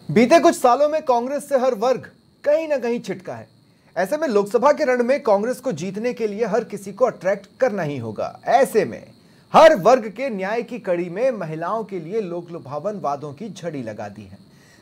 बीते कुछ सालों में कांग्रेस से हर वर्ग कहीं ना कहीं छिटका है। ऐसे में लोकसभा के रण में कांग्रेस को जीतने के लिए हर किसी को अट्रैक्ट करना ही होगा। ऐसे में हर वर्ग के न्याय की कड़ी में महिलाओं के लिए लोकलुभावन वादों की झड़ी लगा दी है।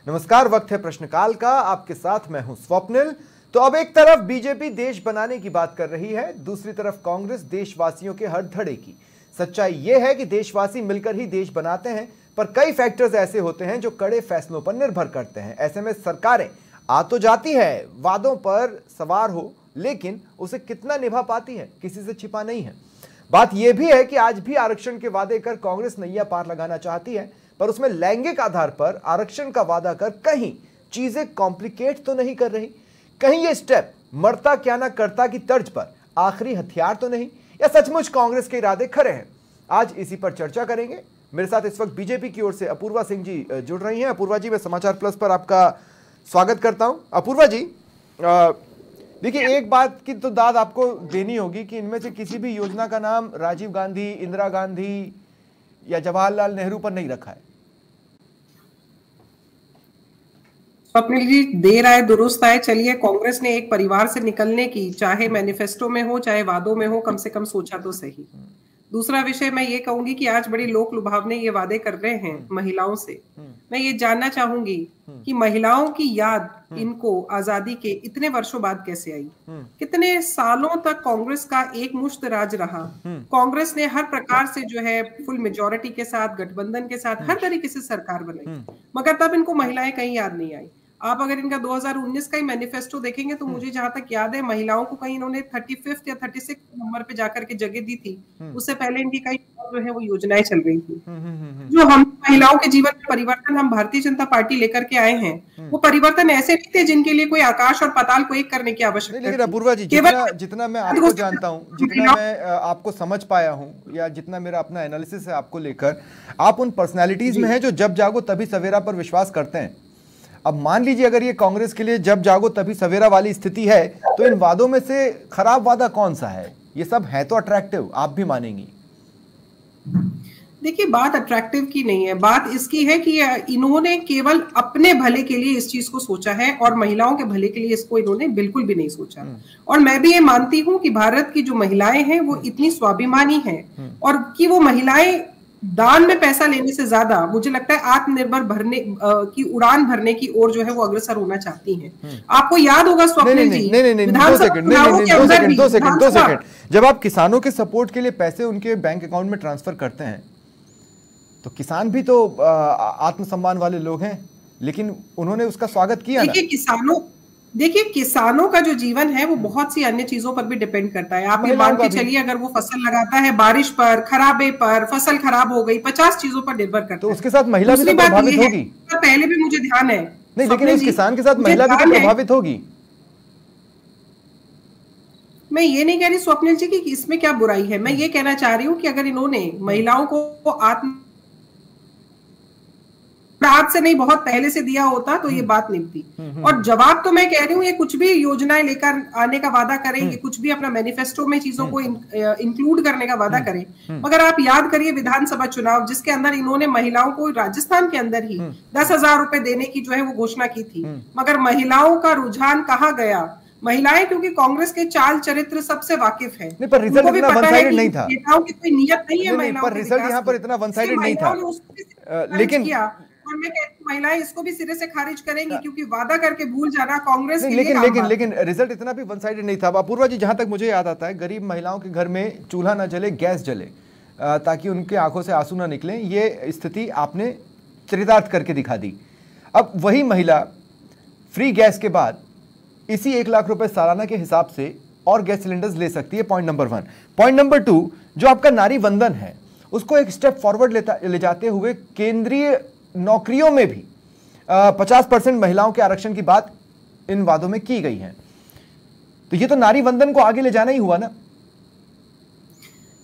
नमस्कार, वक्त है प्रश्नकाल का। आपके साथ मैं हूं स्वप्निल। तो अब एक तरफ बीजेपी देश बनाने की बात कर रही है, दूसरी तरफ कांग्रेस देशवासियों के हर धड़े की। सच्चाई यह है कि देशवासी मिलकर ही देश बनाते हैं, पर कई फैक्टर्स ऐसे होते हैं जो कड़े फैसलों पर निर्भर करते हैं। ऐसे में सरकारें आ तो जाती है, वादों पर सवार हो, लेकिन उसे कितना निभा पाती है किसी से छिपा नहीं है। बात यह भी है कि आज भी आरक्षण के वादे कर कांग्रेस नैया पार लगाना चाहती है, पर उसमें लैंगिक आधार पर आरक्षण का वादा कर कहीं चीजें कॉम्प्लिकेट तो नहीं कर रही। कहीं ये स्टेप मरता क्या ना करता की तर्ज पर आखिरी हथियार तो नहीं, या सचमुच कांग्रेस के इरादे खरे हैं। आज इसी पर चर्चा करेंगे। मेरे साथ इस वक्त बीजेपी की ओर से अपूर्वा सिंह जी जुड़ रही हैं। अपूर्वा जी, मैं समाचार प्लस पर आपका स्वागत करता हूं। अपूर्वा जी, देखिए, एक बात की तो दाद आपको देनी होगी कि इनमें से किसी भी योजना का नाम राजीव गांधी, इंदिरा गांधी या जवाहरलाल नेहरू पर नहीं रखा है। स्वप्निल जी, देर आए दुरुस्त आए। चलिए, कांग्रेस ने एक परिवार से निकलने की, चाहे मैनिफेस्टो में हो चाहे वादों में हो, कम से कम सोचा तो सही। दूसरा विषय मैं ये कहूंगी कि आज बड़ी लोक लुभावने ये वादे कर रहे हैं महिलाओं से। मैं ये जानना चाहूंगी कि महिलाओं की याद इनको आजादी के इतने वर्षों बाद कैसे आई? कितने सालों तक कांग्रेस का एक मुश्त राज रहा। कांग्रेस ने हर प्रकार से जो है फुल मेजॉरिटी के साथ, गठबंधन के साथ हर तरीके से सरकार बनाई, मगर तब इनको महिलाएं कहीं याद नहीं आई। आप अगर इनका 2019 का ही मैनिफेस्टो देखेंगे तो मुझे जहां तक याद है, महिलाओं को कहीं इन्होंने 35 या 36 नंबर पे जाकर के जगह दी थी। उससे पहले इनकी कई जो है वो योजनाएं चल रही थी। जो हम महिलाओं के जीवन में परिवर्तन हम भारतीय जनता पार्टी लेकर के आए हैं, वो परिवर्तन ऐसे नहीं थे जिनके लिए कोई आकाश और पाताल को एक करने की आवश्यकता। लेकिन अपूर्वा जी, जितना मैं आपको जानता हूँ, जितना मैं आपको समझ पाया हूँ, या जितना मेरा अपना एनालिसिस है आपको लेकर, आप उन पर्सनैलिटीज में हैं जो जब जागो तभी सवेरा पर विश्वास करते हैं। अब मान लीजिए अगर ये कांग्रेस के लिए जब जागो तभी सवेरा वाली स्थिति है, तो इन वादों में से खराब वादा कौन सा है? ये सब है तो अट्रैक्टिव, आप भी मानेंगी। देखिए, बात अट्रैक्टिव की नहीं है, बात इसकी है कि इन्होंने केवल अपने भले के लिए इस चीज को सोचा है और महिलाओं के भले के लिए इसको इन्होंने बिल्कुल भी नहीं सोचा। और मैं भी ये मानती हूँ कि भारत की जो महिलाएं हैं वो इतनी स्वाभिमानी हैं, और कि वो महिलाएं दान में पैसा लेने से ज्यादा मुझे लगता है आत्मनिर्भर भरने की उड़ान भरने की ओर जो है वो अग्रसर होना चाहती हैं। आपको याद होगा स्वप्निल जी, दो सेकंड, जब आप किसानों के सपोर्ट के लिए पैसे उनके बैंक अकाउंट में ट्रांसफर करते हैं, तो किसान भी तो आत्मसम्मान वाले लोग हैं, लेकिन उन्होंने उसका स्वागत किया ना। देखिए, किसानों का जो जीवन है वो बहुत सी अन्य चीजों पर भी डिपेंड करता है। आप ये मान के चलिए, अगर वो फसल लगाता है बारिश पर, खराबे पर, फसल खराब हो गई, 50 चीजों पर निर्भर करता है। तो उसके साथ महिला भी तो प्रभावित होगी। पहले भी मुझे ध्यान है, नहीं, लेकिन इस किसान के साथ महिला भी तो प्रभावित होगी। मैं ये नहीं कह रही स्वप्निल जी कि इसमें क्या बुराई है। मैं ये कहना चाह रही हूँ कि अगर इन्होंने महिलाओं को आज से नहीं बहुत पहले से दिया होता तो ये बात निभती। और जवाब तो मैं कह रही हूँ, ये कुछ भी योजनाएं लेकर आने का वादा करेंगे, कुछ भी अपना मैनिफेस्टो में चीजों को इंक्लूड करने का वादा करें, मगर आप याद करिए विधानसभा चुनाव, जिसके अंदर इन्होंने महिलाओं को राजस्थान के अंदर ही 10,000 रुपए देने की जो है वो घोषणा की थी, मगर महिलाओं का रुझान कहाँ गया? महिलाएं क्योंकि कांग्रेस के चाल चरित्र सबसे वाकिफ है, पर रिजल्ट इतना वन साइडेड नहीं था। नेताओं की कोई नियत नहीं है महिलाओं पर रिजल्ट यहाँ पर इतना वन साइडेड नहीं था, लेकिन और मैं कहती हूँ महिलाएं इसको भी सिरे से खारिज करेंगी, क्योंकि वादा करके भूल जाना कांग्रेस के लिए। लेकिन रिजल्ट इतना भी वन साइडेड नहीं था। अपूर्वा जी, जहां तक मुझे याद आता है, गरीब महिलाओं के घर में चूल्हा ना जले, गैस जले, ताकि उनके आंखों से आंसू ना निकले, ये स्थिति आपने चरितार्थ करके दिखा दी। अब वही महिला फ्री गैस के बाद इसी 1 लाख रुपए सालाना के हिसाब से और गैस सिलेंडर्स ले सकती है। Point number 1। पॉइंट नंबर 2, जो आपका नारी वंदन है, उसको एक स्टेप फॉरवर्ड ले जाते हुए केंद्रीय नौकरियों में भी 50% महिलाओं के आरक्षण की बात इन वादों में की गई है। तो ये तो नारी वंदन को आगे ले जाना ही हुआ ना।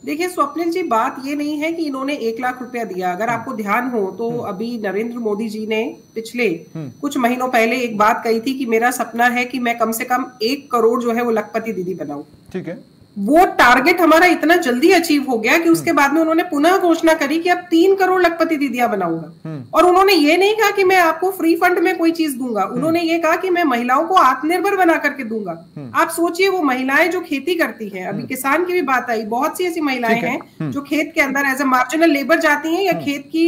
देखिए स्वप्निल जी, बात ये नहीं है कि इन्होंने 1 लाख रुपया दिया। अगर आपको ध्यान हो तो अभी नरेंद्र मोदी जी ने पिछले कुछ महीनों पहले एक बात कही थी कि मेरा सपना है कि मैं कम से कम 1 करोड़ जो है वो लखपति दीदी बनाऊं। ठीक है। वो टारगेट हमारा इतना जल्दी अचीव हो गया कि उसके बाद में उन्होंने पुनः घोषणा करी कि अब 3 करोड़ लखपति दीदियां बनाऊंगा। और उन्होंने ये नहीं कहा कि मैं आपको फ्री फंड में कोई चीज दूंगा, उन्होंने ये कहा कि मैं महिलाओं को आत्मनिर्भर बना करके दूंगा। आप सोचिए, वो महिलाएं जो खेती करती हैं, अभी किसान की भी बात आई, बहुत सी ऐसी महिलाएं हैं जो खेत के अंदर एज ए मार्जिनल लेबर जाती हैं या खेत की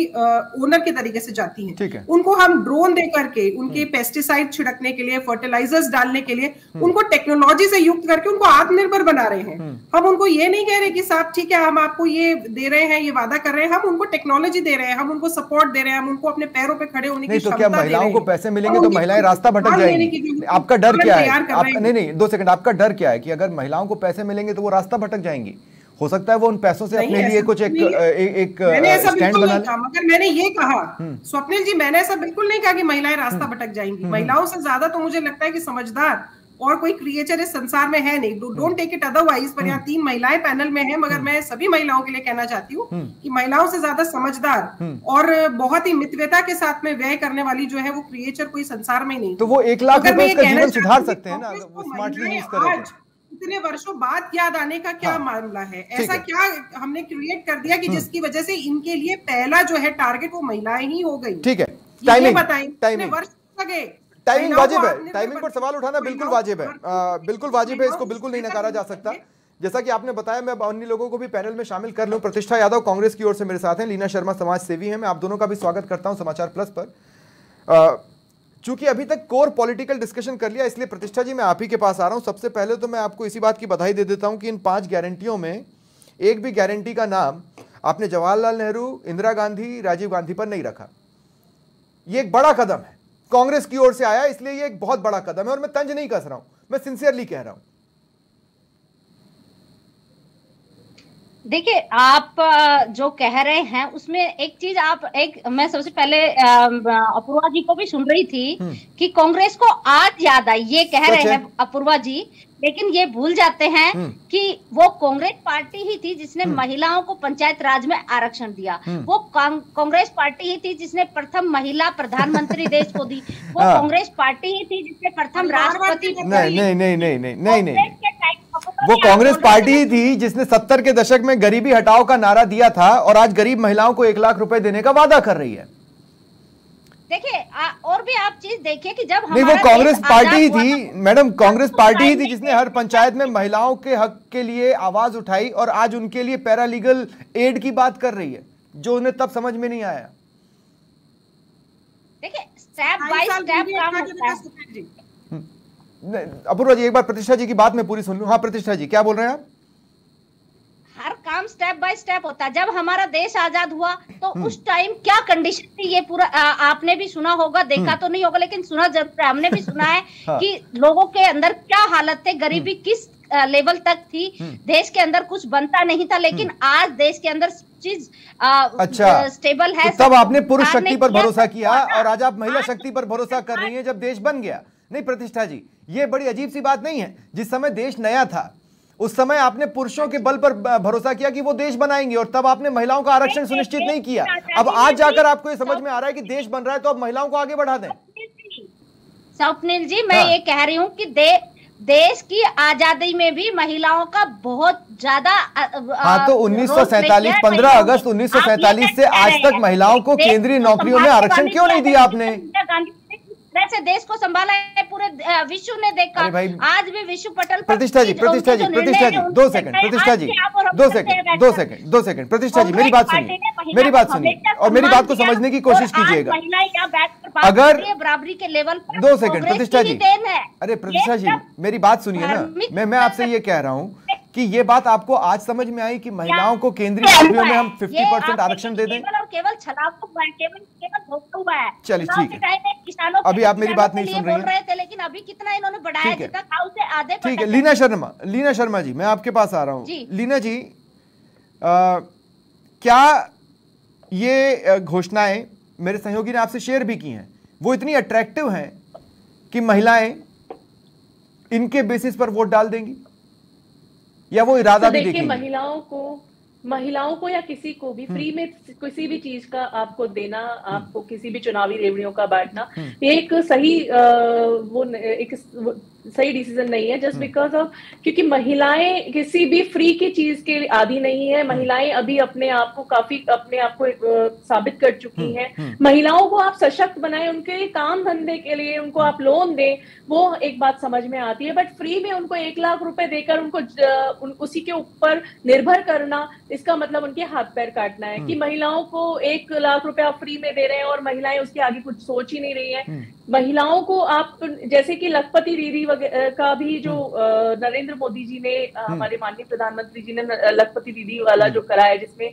ओनर के तरीके से जाती हैं। उनको हम ड्रोन दे करके उनके पेस्टिसाइड छिड़कने के लिए, फर्टिलाइजर्स डालने के लिए उनको टेक्नोलॉजी से युक्त करके उनको आत्मनिर्भर बना रहे हैं। हम उनको ये नहीं कह रहे कि साहब ठीक है हम आपको ये दे रहे हैं, ये वादा कर रहे हैं, हम उनको टेक्नोलॉजी दे रहे हैं, हम उनको सपोर्ट दे रहे हैं, हम उनको अपने पैरों पे खड़े होने की क्षमता दे रहे हैं। तो क्या महिलाओं को पैसे मिलेंगे तो महिलाएं रास्ता भटक जाएंगी? आपका डर क्या है? नहीं 2 सेकंड, आपका डर क्या है कि अगर महिलाओं को पैसे मिलेंगे तो वो रास्ता भटक जाएंगी? हो सकता है वो उन पैसों से अपने लिए कुछ एक स्टैंड बना ले। मगर मैंने ये कहा स्वप्निल जी, मैंने ऐसा बिल्कुल नहीं कहा कि महिलाएं रास्ता भटक जाएंगी। महिलाओं से ज्यादा तो मुझे लगता है कि समझदार और कोई क्रिएचर इस संसार में है नहीं। डोंट टेक इट अदरवाइज, पर यहाँ 3 महिलाएं पैनल में हैं, मगर मैं सभी महिलाओं के लिए कहना चाहती हूँ कि महिलाओं से ज्यादा समझदार और बहुत ही मितव्यता के साथ में व्यय करने वाली जो है वो क्रिएचर कोई संसार में नहीं। तो वो 1 लाख रुपए का जीवन सुधार सकते हैं ना वो स्मार्टली यूज करें। इतने वर्षों बाद याद आने का क्या मामला है? ऐसा क्या हमने क्रिएट कर दिया कि जिसकी वजह से इनके लिए पहला जो है टारगेट वो महिलाएं ही हो गई? ठीक है, टाइमिंग वर्ष लगे। टाइमिंग वाजिब है, टाइमिंग पर सवाल उठाना बिल्कुल वाजिब है, बिल्कुल वाजिब है, इसको बिल्कुल नहीं नकारा जा सकता। जैसा कि आपने बताया, मैं अन्य लोगों को भी पैनल में शामिल कर लूं। प्रतिष्ठा यादव कांग्रेस की ओर से मेरे साथ हैं, लीना शर्मा समाज सेवी हैं। मैं आप दोनों का भी स्वागत करता हूं समाचार प्लस पर। चूंकि अभी तक कोर पॉलिटिकल डिस्कशन कर लिया, इसलिए प्रतिष्ठा जी मैं आप ही के पास आ रहा हूं। सबसे पहले तो मैं आपको इसी बात की बधाई दे देता हूं कि इन 5 गारंटियों में एक भी गारंटी का नाम आपने जवाहरलाल नेहरू, इंदिरा गांधी, राजीव गांधी पर नहीं रखा। यह एक बड़ा कदम है, कांग्रेस की ओर से आया, इसलिए ये एक बहुत बड़ा कदम है और मैं तंज नहीं कस रहा हूं, मैं सिंसियरली कह रहा हूं। देखिए, आप जो कह रहे हैं उसमें एक चीज मैं सबसे पहले अपूर्वा जी को भी सुन रही थी कि कांग्रेस को आज याद आई, ये कह रहे हैं अपूर्वा जी, लेकिन ये भूल जाते हैं कि वो कांग्रेस पार्टी ही थी जिसने महिलाओं को पंचायत राज में आरक्षण दिया। वो कांग्रेस पार्टी ही थी जिसने प्रथम महिला प्रधानमंत्री देश को दी। वो कांग्रेस पार्टी ही थी जिसने प्रथम राष्ट्रपति। नहीं, वो कांग्रेस पार्टी ही थी जिसने 70 के दशक में गरीबी हटाओ का नारा दिया था और आज गरीब महिलाओं को 1 लाख रुपए देने का वादा कर रही है। देखिए, और भी आप चीज देखिए कि जब नहीं, वो कांग्रेस पार्टी ही थी मैडम, कांग्रेस पार्टी ही थी जिसने हर पंचायत में महिलाओं के हक के लिए आवाज उठाई और आज उनके लिए पैरालीगल एड की बात कर रही है, जो उन्हें तब समझ में नहीं आया। देखिए, स्टेप बाय स्टेप काम होता है। अपूर्वा जी, एक बार प्रतिष्ठा जी की बात मैं पूरी सुन लूं। हाँ प्रतिष्ठा जी, क्या बोल रहे हैं आप? हर काम स्टेप बाय स्टेप होता है। जब हमारा देश आजाद हुआ तो उस टाइम क्या कंडीशन थी, ये पूरा आपने भी सुना होगा, देखा तो नहीं होगा लेकिन सुना जरूर है, हमने भी सुना है कि लोगों के अंदर क्या हालत थे, गरीबी किस लेवल तक थी, देश के अंदर कुछ बनता नहीं था, लेकिन आज देश के अंदर चीज अच्छा स्टेबल है। तो तब आपने पुरुष शक्ति पर भरोसा किया और आज आप महिला शक्ति पर भरोसा कर रही हैं जब देश बन गया। नहीं प्रतिष्ठा जी, ये बड़ी अजीब सी बात नहीं है। जिस समय देश नया था उस समय आपने पुरुषों के बल पर भरोसा किया कि वो देश बनाएंगे और तब आपने महिलाओं का आरक्षण सुनिश्चित नहीं किया। अब आज जाकर आपको ये समझ में आ रहा है कि देश बन रहा है तो अब महिलाओं को आगे बढ़ा दें। स्वप्निल जी, मैं ये कह रही हूँ कि देश की आजादी में भी महिलाओं का बहुत ज्यादा हाँ, तो 1947 15 अगस्त 1947 से आज तक महिलाओं को केंद्रीय नौकरियों में आरक्षण क्यों नहीं दिया आपने? से देश को संभाला है, पूरे विश्व ने देखा। आज भी विश्व पटल पर प्रतिष्ठा जी 2 सेकंड, प्रतिष्ठा जी 2 सेकंड, प्रतिष्ठा जी मेरी बात सुनिए, और मेरी बात को समझने की कोशिश कीजिएगा। अगर बराबरी के लेवल पर 2 सेकंड प्रतिष्ठा जी, अरे प्रतिष्ठा जी मेरी बात सुनिए ना, मैं आपसे ये कह रहा हूँ कि ये बात आपको आज समझ में आई कि महिलाओं को केंद्रीय नौकरियों में हम 50% आरक्षण दे दें? केवल चलिए ठीक है, अभी आप मेरी बात नहीं सुन रही हैं, लेकिन अभी कितना इन्होंने बढ़ाया जितना था उससे आधे। ठीक है, लीना शर्मा जी मैं आपके पास आ रहा हूँ। लीना जी, क्या ये घोषणाएं मेरे सहयोगी ने आपसे शेयर भी की हैं, वो इतनी अट्रैक्टिव हैं कि महिलाएं इनके बेसिस पर वोट डाल देंगी या वो इरादा भी देखेंगी? महिलाओं को या किसी को भी फ्री में किसी भी चीज का आपको देना, आपको किसी भी चुनावी रेवड़ियों का बांटना, ये एक सही सही डिसीजन नहीं है, जस्ट बिकॉज ऑफ, क्योंकि महिलाएं किसी भी फ्री की चीज के आदी नहीं है। महिलाएं अभी अपने आप को साबित कर चुकी हैं। महिलाओं को आप सशक्त बनाएं, उनके काम धंधे के लिए उनको आप लोन दें, वो एक बात समझ में आती है, बट फ्री में उनको 1 लाख रुपए देकर उनको उसी के ऊपर निर्भर करना, इसका मतलब उनके हाथ पैर काटना है। कि महिलाओं को 1 लाख रुपए आप फ्री में दे रहे हैं और महिलाएं उसके आगे कुछ सोच ही नहीं रही है। महिलाओं को आप, जैसे कि लखपति दीदी का भी जो नरेंद्र मोदी जी ने, हमारे माननीय प्रधानमंत्री जी ने लखपति दीदी वाला जो करा है, जिसमें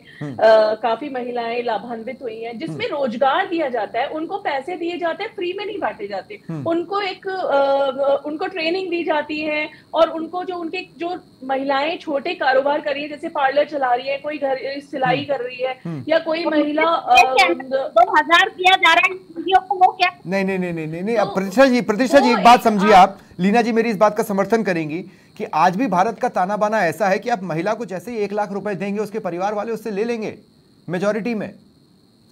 काफी महिलाएं लाभान्वित हुई हैं, जिसमें रोजगार दिया जाता है, उनको पैसे दिए जाते हैं, फ्री में नहीं बांटे जाते, उनको ट्रेनिंग दी जाती है, और उनको जो महिलाएं छोटे कारोबार कर रही है, जैसे पार्लर चला रही है, कोई घर सिलाई कर रही है, या कोई महिला 2000 दिया जा रहा है को, वो क्या? नहीं। अब प्रतिष्ठा जी एक बात समझिए आप, लीना जी मेरी इस बात का समर्थन करेंगी कि आज भी भारत का ताना बाना ऐसा है कि आप महिला को जैसे ही 1 लाख रुपए देंगे, उसके परिवार वाले उससे ले लेंगे मेजॉरिटी में।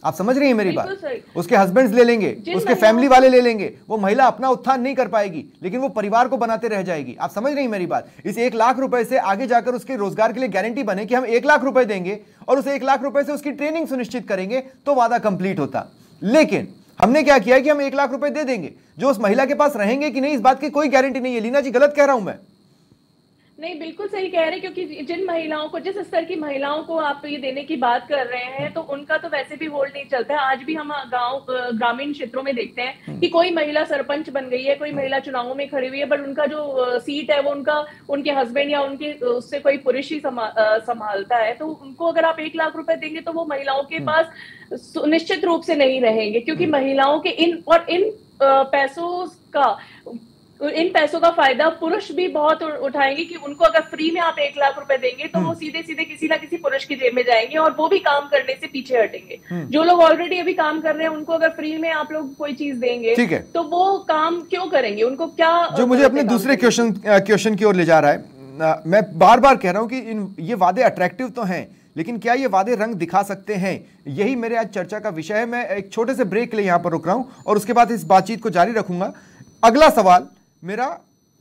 आप समझ रही हैं मेरी बात? उसके हस्बैंड्स ले लेंगे, उसके फैमिली वाले ले लेंगे, वो महिला अपना उत्थान नहीं कर पाएगी, लेकिन वो परिवार को बनाते रह जाएगी। आप समझ रही हैं मेरी बात? इस 1 लाख रुपए से आगे जाकर उसके रोजगार के लिए गारंटी बने कि हम 1 लाख रुपए देंगे और उस 1 लाख रुपए से उसकी ट्रेनिंग सुनिश्चित करेंगे, तो वादा कंप्लीट होता। लेकिन हमने क्या किया कि हम 1 लाख रुपए दे देंगे, जो उस महिला के पास रहेंगे कि नहीं, इस बात की कोई गारंटी नहीं है। लीना जी गलत कह रहा हूं मैं? नहीं, बिल्कुल सही कह रहे हैं, क्योंकि जिन महिलाओं को, जिस स्तर की महिलाओं को आप ये देने की बात कर रहे हैं, तो उनका तो वैसे भी होल्ड नहीं चलता है। आज भी हम ग्रामीण क्षेत्रों में देखते हैं कि कोई महिला सरपंच बन गई है, कोई महिला चुनावों में खड़ी हुई है, बट उनका जो सीट है वो उनके हस्बैंड या उससे कोई पुरुष ही संभालता है। तो उनको अगर आप 1 लाख रुपए देंगे, तो वो महिलाओं के पास निश्चित रूप से नहीं रहेंगे, क्योंकि महिलाओं के इन पैसों का फायदा पुरुष भी बहुत उठाएंगे। कि उनको अगर फ्री में आप 1 लाख रुपए देंगे, तो वो सीधे सीधे किसी ना किसी पुरुष की जेब में जाएंगे, और वो भी काम करने से पीछे हटेंगे। जो लोग ऑलरेडी अभी काम कर रहे हैं, उनको अगर फ्री में आप लोग कोई चीज देंगे, ठीक है, तो वो काम क्यों करेंगे? उनको क्या, जो मुझे अपने दूसरे क्वेश्चन की ओर ले जा रहा है। मैं बार बार कह रहा हूं कि ये वादे अट्रैक्टिव तो हैं, लेकिन क्या ये वादे रंग दिखा सकते हैं? यही मेरे आज चर्चा का विषय है। मैं एक छोटे से ब्रेक के लिए यहां पर रुक रहा हूं और उसके बाद इस बातचीत को जारी रखूंगा। अगला सवाल मेरा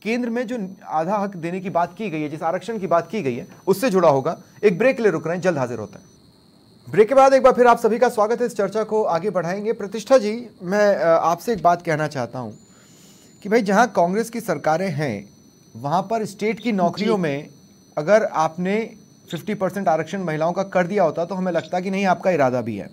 केंद्र में जो आधा हक देने की बात की गई है, जिस आरक्षण की बात की गई है, उससे जुड़ा होगा। एक ब्रेक के लिए रुक रहे हैं, जल्द हाजिर होता है। ब्रेक के बाद एक बार फिर आप सभी का स्वागत है। इस चर्चा को आगे बढ़ाएंगे। प्रतिष्ठा जी, मैं आपसे एक बात कहना चाहता हूं कि भाई, जहां कांग्रेस की सरकारें हैं, वहां पर स्टेट की नौकरियों में अगर आपने 50% आरक्षण महिलाओं का कर दिया होता, तो हमें लगता कि नहीं, आपका इरादा भी है।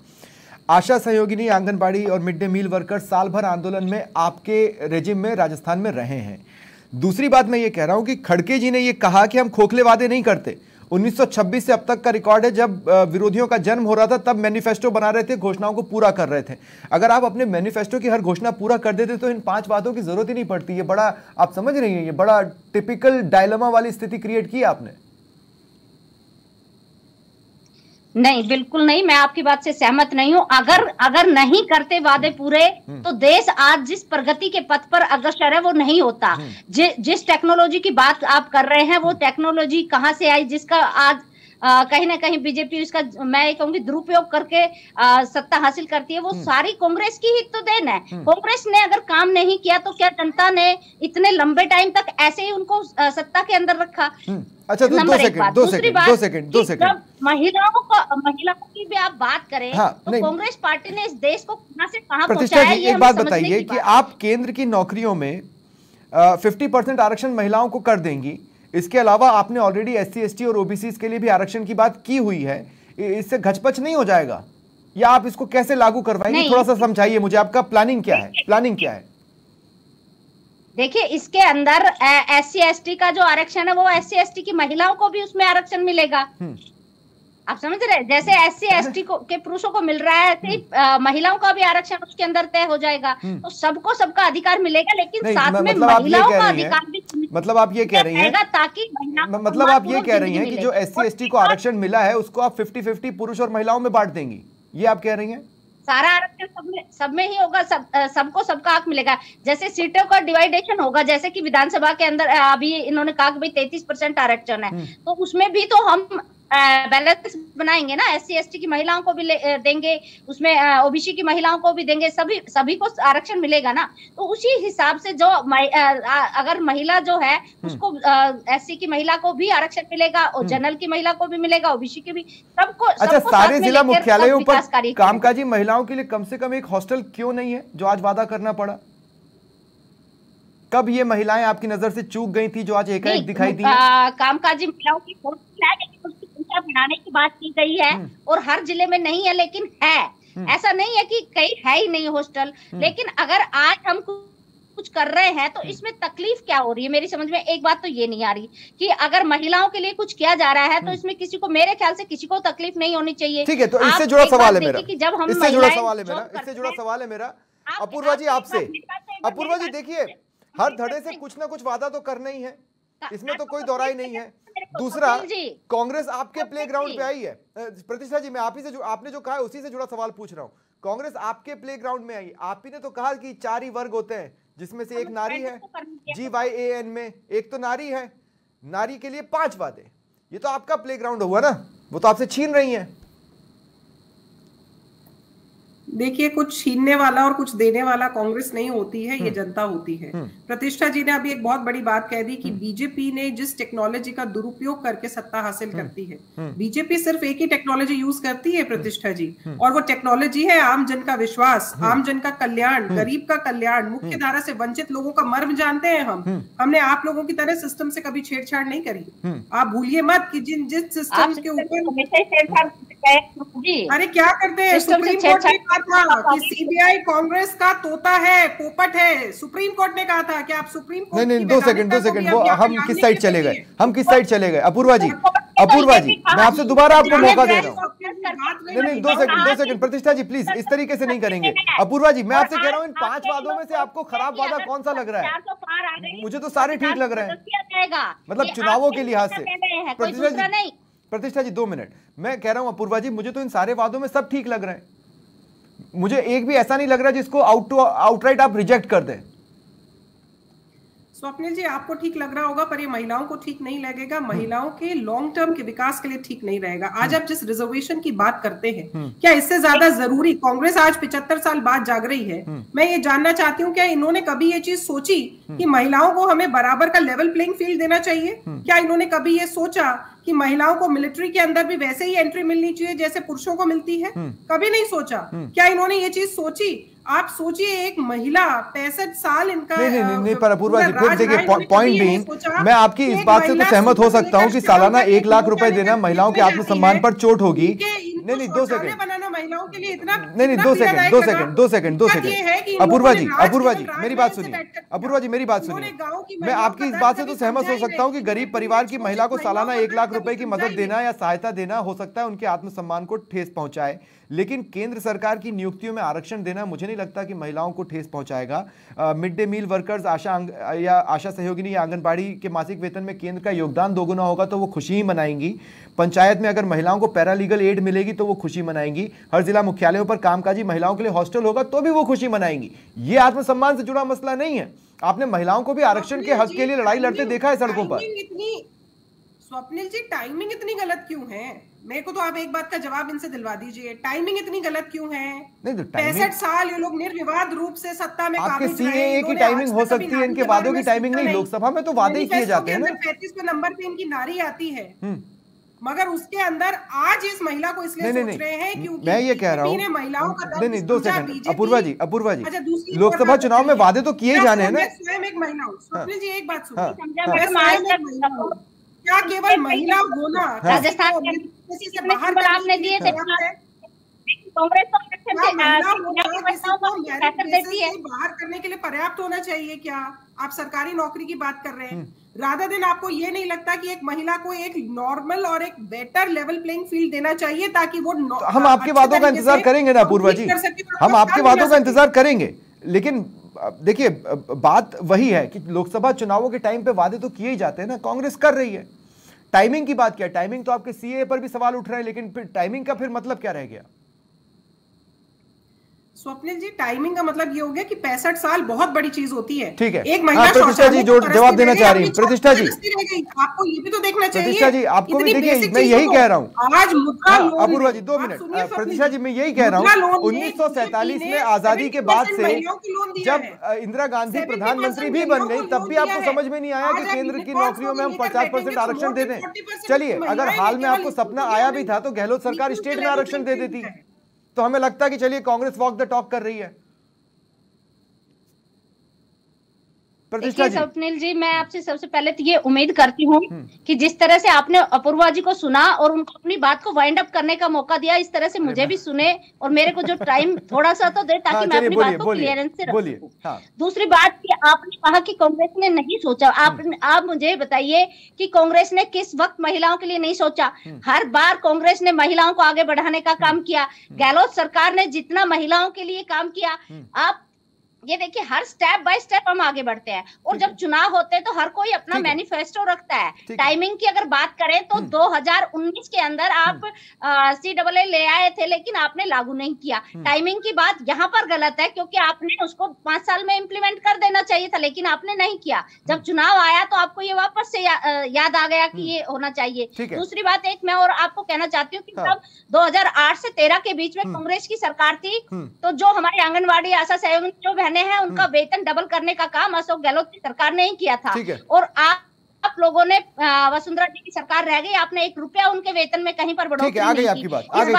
आशा सहयोगिनी, आंगनबाड़ी और मिड डे मील वर्कर साल भर आंदोलन में आपके रेजिम में राजस्थान में रहे हैं। दूसरी बात मैं ये कह रहा हूं कि खड़गे जी ने ये कहा कि हम खोखले वादे नहीं करते। 1926 से अब तक का रिकॉर्ड है, जब विरोधियों का जन्म हो रहा था तब मैनिफेस्टो बना रहे थे, घोषणाओं को पूरा कर रहे थे। अगर आप अपने मैनिफेस्टो की हर घोषणा पूरा कर देते तो इन 5 बातों की जरूरत ही नहीं पड़ती। ये बड़ा, आप समझ रही हैं, ये बड़ा टिपिकल डायलेमा वाली स्थिति क्रिएट की आपने। नहीं, बिल्कुल नहीं, मैं आपकी बात से सहमत नहीं हूं। अगर नहीं करते वादे पूरे, तो देश आज जिस प्रगति के पथ पर अग्रसर है वो नहीं होता। जिस टेक्नोलॉजी की बात आप कर रहे हैं, वो टेक्नोलॉजी कहां से आई, जिसका आज कहीं ना कहीं बीजेपी इसका, मैं ये कहूंगी, दुरुपयोग करके सत्ता हासिल करती है, वो सारी कांग्रेस की ही तो देन है। कांग्रेस ने अगर काम नहीं किया, तो क्या जनता ने इतने लंबे टाइम तक ऐसे ही उनको सत्ता के अंदर रखा? अच्छा, तो दो सेकंड महिलाओं की भी आप बात करें, तो कांग्रेस पार्टी ने इस देश को कहां से कहां पहुंचाया है, एक बात बताइए कि आप केंद्र की नौकरियों में 50% आरक्षण महिलाओं को कर देंगी। इसके अलावा आपने ऑलरेडी SC ST और OBC के लिए भी आरक्षण की बात की हुई है। इससे घचपच नहीं हो जाएगा, या आप इसको कैसे लागू करवाएंगे? थोड़ा सा समझाइए मुझे, आपका प्लानिंग क्या है? देखिए, इसके अंदर SC ST का जो आरक्षण है, वो SC ST की महिलाओं को भी उसमें आरक्षण मिलेगा। आप समझ रहे हैं? जैसे SC ST के पुरुषों को मिल रहा है, महिलाओं का भी आरक्षण उसके अंदर तय हो जाएगा। तो सबको सबका अधिकार मिलेगा, लेकिन साथ में महिलाओं का अधिकार भी, मतलब आप ये कह रही हैं, ताकि मतलब आप ये कह रही हैं कि जो SC ST को आरक्षण मिला है, उसको आप 50-50 पुरुष और महिलाओं में बांट देंगी, ये आप कह रही हैं? सारा आरक्षण सब में ही होगा, सबको सबका हक मिलेगा। जैसे सीटों का डिवाइडेशन होगा, जैसे कि विधानसभा के अंदर अभी इन्होंने कहा कि भाई 33% आरक्षण है, तो उसमें भी तो हम बैलेंस बनाएंगे ना, SC ST की महिलाओं को भी देंगे, उसमें OBC की महिलाओं को भी देंगे, सभी को आरक्षण मिलेगा ना। तो उसी हिसाब से जो अगर महिला जो है उसको SC की महिला को भी आरक्षण मिलेगा और जनरल की महिला को भी मिलेगा, OBC की भी, सबको। अच्छा, सारे जिला मुख्यालयों पर कामकाजी महिलाओं के लिए कम से कम एक हॉस्टल क्यों नहीं है, जो आज वादा करना पड़ा? कब ये महिलाएं आपकी नजर से चूक गई थी जो आज एकाएक दिखाई दी? कामकाजी महिलाओं की संख्या बढ़ाने की बात की गई है और हर जिले में नहीं है, लेकिन है। ऐसा नहीं है कि कहीं है ही नहीं हॉस्टल। लेकिन अगर आज हम कुछ कर रहे हैं तो इसमें तकलीफ क्या हो रही है? मेरी समझ में एक बात तो ये नहीं आ रही कि अगर महिलाओं के लिए कुछ किया जा रहा है तो इसमें किसी को, मेरे ख्याल से किसी को तकलीफ नहीं होनी चाहिए। ठीक है, तो इससे जुड़ा सवाल है मेरा, इससे जुड़ा सवाल है मेरा अपूर्वा जी आपसे। अपूर्वा जी देखिए, हर धड़े से कुछ ना कुछ वादा तो करना ही है, इसमें तो कोई दौराई नहीं है। दूसरा, कांग्रेस आपके प्लेग्राउंड पे आई है। प्रतिष्ठा जी, मैं आप ही से आपने जो कहा है उसी से जुड़ा सवाल पूछ रहा हूँ। कांग्रेस आपके प्लेग्राउंड में आई, आप ही ने तो कहा कि 4 ही वर्ग होते हैं, जिसमें से एक नारी है, GYAN में एक तो नारी है, नारी के लिए 5 वादे। ये तो आपका प्लेग्राउंड हुआ ना, वो तो आपसे छीन रही है। देखिए, कुछ छीनने वाला और कुछ देने वाला कांग्रेस नहीं होती है, ये जनता होती है। प्रतिष्ठा जी ने अभी एक बहुत बड़ी बात कह दी कि बीजेपी ने जिस टेक्नोलॉजी का दुरुपयोग करके सत्ता हासिल करती है, बीजेपी सिर्फ एक ही टेक्नोलॉजी यूज करती है प्रतिष्ठा जी, और वो टेक्नोलॉजी है आम जन का विश्वास, आम जन का कल्याण, गरीब का कल्याण, मुख्य धारा से वंचित लोगों का मर्म जानते हैं हमने आप लोगों की तरह सिस्टम से कभी छेड़छाड़ नहीं करी। आप भूलिए मत कि जिस सिस्टम के ऊपर, अरे क्या करते हैं, सुप्रीम कोर्ट ने कहा था कि CBI कांग्रेस का तोता है, पोपट है। सुप्रीम कोर्ट ने कहा था कि आप सुप्रीम कोर्ट नहीं, 2 सेकंड, वो हम किस साइड चले गए? अपूर्वा जी, मैं आपसे दोबारा आपको मौका दे रहा हूँ। नहीं, 2 सेकंड प्रतिष्ठा जी प्लीज, इस तरीके से नहीं करेंगे। अपूर्वा जी, मैं आपसे कह रहा हूँ, इन 5 वादों में से आपको खराब वादा कौन सा लग रहा है? मुझे तो सारे ठीक लग रहे हैं, मतलब चुनावों के लिहाज से। प्रतिष्ठा जी 2 मिनट, मैं कह रहा हूं अपूर्वा जी, मुझे तो इन सारे वादों में सब ठीक लग रहे हैं। मुझे एक भी ऐसा नहीं लग रहा जिसको आउटराइट आप रिजेक्ट कर दें। स्वप्निल जी, आपको ठीक लग रहा होगा, पर ये महिलाओं को ठीक नहीं लगेगा, महिलाओं के लॉन्ग टर्म के विकास के लिए ठीक नहीं रहेगा। आज आप जिस रिजर्वेशन की बात करते हैं, क्या इससे ज्यादा जरूरी, कांग्रेस आज 75 साल बाद जाग रही है, मैं ये जानना चाहती हूँ, क्या इन्होंने कभी ये चीज सोची कि महिलाओं को हमें बराबर का लेवल प्लेइंग फील्ड देना चाहिए? क्या इन्होंने कभी ये सोचा कि महिलाओं को मिलिट्री के अंदर भी वैसे ही एंट्री मिलनी चाहिए जैसे पुरुषों को मिलती है? कभी नहीं सोचा। क्या इन्होंने ये चीज सोची? आप सोचिए, एक महिला 65 साल इनका नहीं पर अपूर्वा जी, फिर देखिए पॉइंट बीइंग, मैं आपकी इस बात से तो सहमत हो सकता हूँ कि सालाना 1 लाख रुपए देना महिलाओं के आत्मसम्मान पर चोट होगी। नहीं 2 सेकंड बनाना महिलाओं के लिए इतना, नहीं 2 सेकंड अपूर्वा जी मेरी बात सुनिए, अपूर्वा जी मेरी बात सुनिए, मैं आपकी इस बात से तो सहमत हो सकता हूँ कि गरीब परिवार की महिला को सालाना 1 लाख रुपए की मदद देना या सहायता देना हो सकता है उनके आत्मसम्मान को ठेस पहुंचाए, लेकिन केंद्र सरकार की नियुक्तियों में आरक्षण देना मुझे नहीं लगता कि महिलाओं को ठेस पहुंचाएगा। मिड डे मील वर्कर्स, आशा सहयोगिनी या आंगनबाड़ी के मासिक वेतन में केंद्र का योगदान दोगुना होगा तो वो खुशी ही मनाएंगी। पंचायत में अगर महिलाओं को पैरालीगल एड मिलेगी तो वो खुशी मनाएंगी। हर जिला मुख्यालयों पर कामकाजी महिलाओं के लिए हॉस्टल होगा तो भी वो खुशी मनाएंगी। ये आत्मसम्मान से जुड़ा मसला नहीं है। आपने महिलाओं को भी आरक्षण के हक के लिए लड़ाई लड़ते देखा है सड़कों पर। स्वप्निल जी, टाइमिंग इतनी गलत क्यों है? मेरे को तो आप एक बात का जवाब इनसे दिलवा दीजिए, टाइमिंग इतनी गलत क्यों है? 65 साल ये लोग निर्विवाद रूप से सत्ता में आपके सीएए की टाइमिंग हो सकती है, इनके वादों की टाइमिंग नहीं। लोकसभा में तो वादे ही किए जाते हैं ना। 35वें नंबर पे इनकी नारी आती है, मगर उसके अंदर आज इस महिला को इसलिए सोच रहे हैं क्योंकि मैं ये कह रहा हूँ, नहीं 2 सेकंड अपूर्वा जी, लोकसभा चुनाव में वादे तो किए जाने हैं ना। मैं स्वयं एक महिला हूँ स्वप्निल जी, एक बात सुनिए, क्या केवल महिला होना राजस्थान से बाहर आपने दिए थे, कांग्रेस बाहर करने के लिए पर्याप्त होना चाहिए क्या? आप सरकारी नौकरी की बात कर रहे हैं, राधा दिन आपको ये नहीं लगता कि एक महिला को एक नॉर्मल और एक बेटर लेवल प्लेइंग फील्ड देना चाहिए ताकि वो हम आपके वादों का इंतजार करेंगे ना अपूर्वा जी, हम आपके वादों का इंतजार करेंगे, लेकिन देखिए बात वही है कि लोकसभा चुनावों के टाइम पे वादे तो किए ही जाते हैं ना, कांग्रेस कर रही है। टाइमिंग की बात क्या है? टाइमिंग तो आपके सीए पर भी सवाल उठ रहे हैं, लेकिन फिर टाइमिंग का फिर मतलब क्या रह गया? स्वप्निल जी, टाइमिंग का मतलब ये हो गया कि 65 साल बहुत बड़ी चीज होती है। ठीक है, एक महिला प्रतिष्ठा जी जो जवाब देना चाह रही है, प्रतिष्ठा जी आपको ये भी तो देखना चाहिए। प्रतिष्ठा जी आपको भी देखिए, मैं यही कह रहा हूँ। आज मुद्रा लोन, अपूर्वा जी 2 मिनट, प्रतिष्ठा जी मैं यही कह रहा हूँ, 1947 में आजादी के बाद से जब इंदिरा गांधी प्रधानमंत्री भी बन गई, तब भी आपको समझ में नहीं आया कि केंद्र की नौकरियों में हम 50% आरक्षण दे दें। चलिए, अगर हाल में आपको सपना आया भी था तो गहलोत सरकार स्टेट में आरक्षण दे देती, तो हमें लगता है कि चलिए कांग्रेस वॉक द टॉक कर रही है। देखिए स्वप्निल जी, मैं आपसे सबसे पहले तो ये उम्मीद करती हूँ कि जिस तरह से आपने अपूर्वा जी को सुना और उनको अपनी बात को वाइंड अप करने का मौका दिया, इस तरह से मुझे भी सुने और मेरे को जो टाइम थोड़ा सा तो दे, ताकि मैं अपनी बात को क्लियरेंस से रख सकूं। दूसरी बात कि आपने कहा कि कांग्रेस ने नहीं सोचा, आप मुझे बताइए कि कांग्रेस ने किस वक्त महिलाओं के लिए नहीं सोचा? हर बार कांग्रेस ने महिलाओं को आगे बढ़ाने का काम किया। गहलोत सरकार ने जितना महिलाओं के लिए काम किया, आप ये देखिए, हर स्टेप बाय स्टेप हम आगे बढ़ते हैं। और जब चुनाव होते हैं तो हर कोई अपना मैनिफेस्टो रखता है। टाइमिंग की अगर बात करें तो 2019 के अंदर आप CAA ले आए थे, लेकिन आपने लागू नहीं किया। टाइमिंग की बात यहाँ पर गलत है, क्योंकि आपने उसको 5 साल में इम्प्लीमेंट कर देना चाहिए था, लेकिन आपने नहीं किया। जब चुनाव आया तो आपको ये वापस से याद आ गया कि ये होना चाहिए। दूसरी बात एक मैं और आपको कहना चाहती हूँ कि जब 2008 से 13 के बीच में कांग्रेस की सरकार थी, तो जो हमारे आंगनबाड़ी आशा सहयोगी जो बहनें हैं, उनका वेतन डबल करने का काम अशोक गहलोत की सरकार ने ही किया था। और आप लोगों ने वसुंधरा जी की सरकार रह गई, आपने 1 रुपया उनके वेतन में कहीं पर बढ़ोतरी नहीं की। आ गई आपकी बात, आ गई।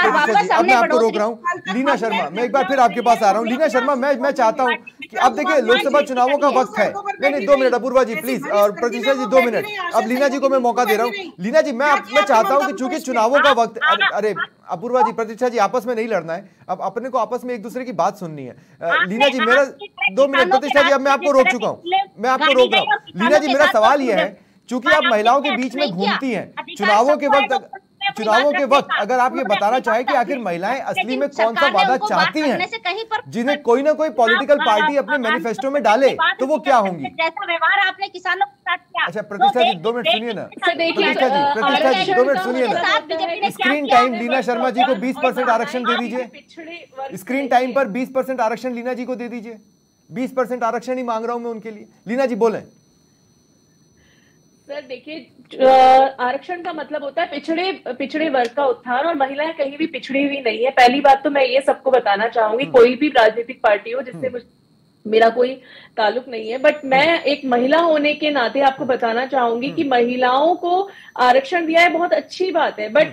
अब मैं आपको रोक रहा हूँ। लीना शर्मा, मैं एक बार फिर आपके पास आ रहा हूँ। लीना शर्मा, मैं चाहता हूँ कि अब देखिए लोकसभा चुनावों का वक्त है। नहीं 2 मिनट अपूर्वा जी प्लीज, और प्रतिष्ठा जी 2 मिनट। अब लीना जी को मैं मौका दे रहा हूँ। लीना जी, मैं चाहता हूँ कि चूंकि चुनावों का वक्त, अरे अपूर्वा जी, प्रतिष्ठा जी, आपस में नहीं लड़ना है, अब अपने को आपस में एक दूसरे की बात सुननी है। लीना जी मेरा 2 मिनट, प्रतिष्ठा जी अब मैं आपको रोक चुका हूँ, मैं आपको रोक रहा हूँ। लीना जी मेरा सवाल यह है, चूंकि आप महिलाओं के बीच में घूमती हैं, चुनावों के वक्त अगर आप ये बताना चाहें कि आखिर महिलाएं असली में कौन सा वादा चाहती हैं, जिन्हें कोई ना कोई पॉलिटिकल पार्टी अपने मैनिफेस्टो में डाले, तो वो क्या होंगी? जैसा व्यवहार आपने किसानों के साथ किया। अच्छा प्रतिष्ठा जी 2 मिनट सुनिए ना, प्रतिष्ठा जी 2 मिनट सुनिए ना। स्क्रीन टाइम लीना शर्मा जी को 20% आरक्षण दे दीजिए। स्क्रीन टाइम पर 20% आरक्षण लीना जी को दे दीजिए। 20% आरक्षण ही मांग रहा हूं मैं उनके लिए। लीना जी बोलें। सर देखिए, आरक्षण का मतलब होता है पिछड़े वर्ग का उत्थान, और महिलाएं कहीं भी पिछड़ी हुई नहीं है। पहली बात तो मैं ये सबको बताना चाहूंगी, कोई भी राजनीतिक पार्टी हो जिससे मेरा कोई ताल्लुक नहीं है, बट मैं एक महिला होने के नाते आपको बताना चाहूंगी कि महिलाओं को आरक्षण दिया है, बहुत अच्छी बात है, बट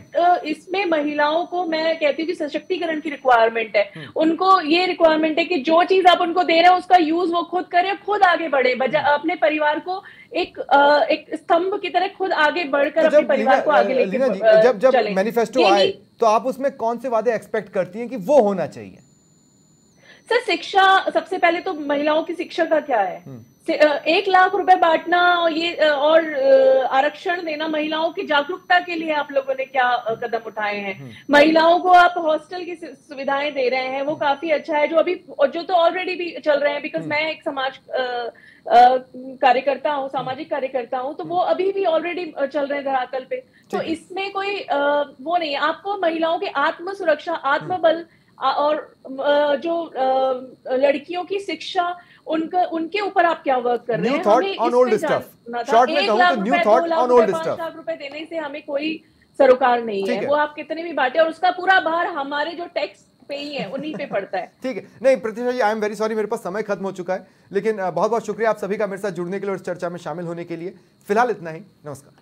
इसमें महिलाओं को मैं कहती हूँ कि सशक्तिकरण की रिक्वायरमेंट है। उनको ये रिक्वायरमेंट है कि जो चीज आप उनको दे रहे हैं उसका यूज वो खुद करें, खुद आगे बढ़े, अपने परिवार को एक स्तंभ की तरह खुद आगे बढ़कर अपने परिवार को आगे लेकर जब मैनिफेस्टो आए तो आप उसमें कौन से वादे एक्सपेक्ट करती हैं कि वो होना चाहिए? सर शिक्षा, सबसे पहले तो महिलाओं की शिक्षा का क्या है, 1 लाख रुपए बांटना और आरक्षण देना, महिलाओं की जागरूकता के लिए आप लोगों ने क्या कदम उठाए हैं? महिलाओं को आप हॉस्टल की सुविधाएं दे रहे हैं, वो काफी अच्छा है, जो तो ऑलरेडी भी चल रहे हैं। बिकॉज मैं एक समाज कार्यकर्ता हूँ, सामाजिक कार्यकर्ता हूँ, तो वो अभी भी ऑलरेडी चल रहे हैं धरातल पे। तो इसमें कोई वो नहीं है। आपको महिलाओं के आत्म सुरक्षा, आत्मबल और जो लड़कियों की शिक्षा, उनके ऊपर आप क्या वर्क कर रहे हैं? हमें ₹1,00,000 रुपए देने से हमें कोई सरोकार नहीं है। वो आप कितने भी बांटे, और उसका पूरा भार हमारे जो टैक्स पे ही है, उन्हीं पे पड़ता है। ठीक है, नहीं प्रतिष्ठा जी, आई एम वेरी सॉरी, मेरे पास समय खत्म हो चुका है, लेकिन बहुत बहुत शुक्रिया आप सभी का मेरे साथ जुड़ने के लिए और इस चर्चा में शामिल होने के लिए। फिलहाल इतना ही, नमस्कार।